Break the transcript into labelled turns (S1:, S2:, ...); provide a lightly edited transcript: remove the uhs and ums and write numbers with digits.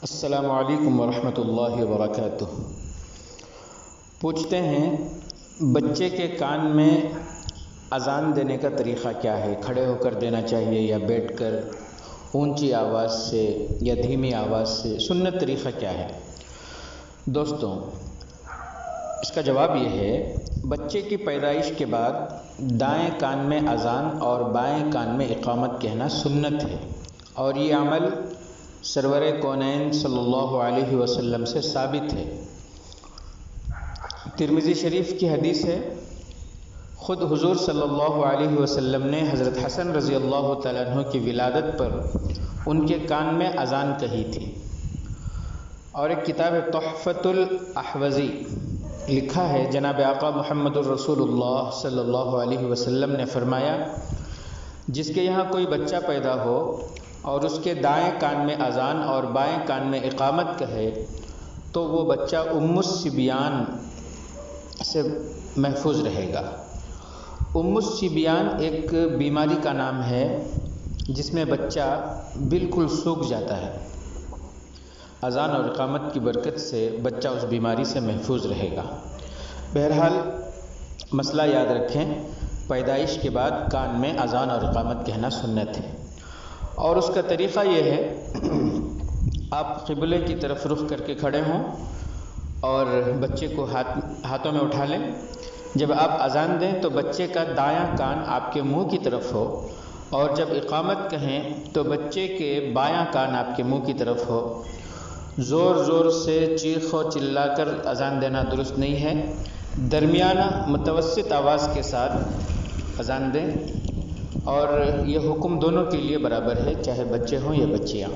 S1: السلام علیکم ورحمۃ اللہ وبرکاتہ۔ پوچھتے ہیں بچے کے کان میں اذان دینے کا طریقہ کیا ہے؟ کھڑے ہو کر دینا چاہیے یا بیٹھ کر اونچی آواز سے یا دھیمی آواز سے؟ سنت طریقہ کیا ہے؟ دوستوں، اس کا جواب یہ ہے، بچے کی پیدائش کے بعد دائیں کان میں اذان اور بائیں کان میں اقامت کہنا سنت ہے، اور یہ عمل سرور کونین صلی اللہ علیہ وسلم سے ثابت ہے۔ ترمذی شریف کی حدیث ہے، خود حضور صلی اللہ علیہ وسلم نے حضرت حسن رضی اللہ تعالیٰ عنہ کی ولادت پر ان کے کان میں اذان کہی تھی۔ اور ایک کتاب تحفۃ الاحوذی لکھا ہے، جناب آقا محمد الرسول اللہ صلی اللہ علیہ وسلم نے فرمایا، جس کے یہاں کوئی بچہ پیدا ہو اور اس کے دائیں کان میں اذان اور بائیں کان میں اقامت کہے تو وہ بچہ ام الصبیان سے محفوظ رہے گا۔ ام الصبیان ایک بیماری کا نام ہے جس میں بچہ بالکل سوکھ جاتا ہے۔ اذان اور اقامت کی برکت سے بچہ اس بیماری سے محفوظ رہے گا۔ بہرحال مسئلہ یاد رکھیں، پیدائش کے بعد کان میں اذان اور اقامت کہنا سنت ہے، اور اس کا طریقہ یہ ہے، آپ قبلے کی طرف رخ کر کے کھڑے ہوں اور بچے کو ہاتھوں میں اٹھا لیں۔ جب آپ اذان دیں تو بچے کا دایاں کان آپ کے منہ کی طرف ہو، اور جب اقامت کہیں تو بچے کے بایاں کان آپ کے منہ کی طرف ہو۔ زور زور سے چیخ و چلا کر اذان دینا درست نہیں ہے، درمیانہ متوسط آواز کے ساتھ اذان دیں، اور یہ حکم دونوں کے لیے برابر ہے، چاہے بچے ہوں یا بچیاں۔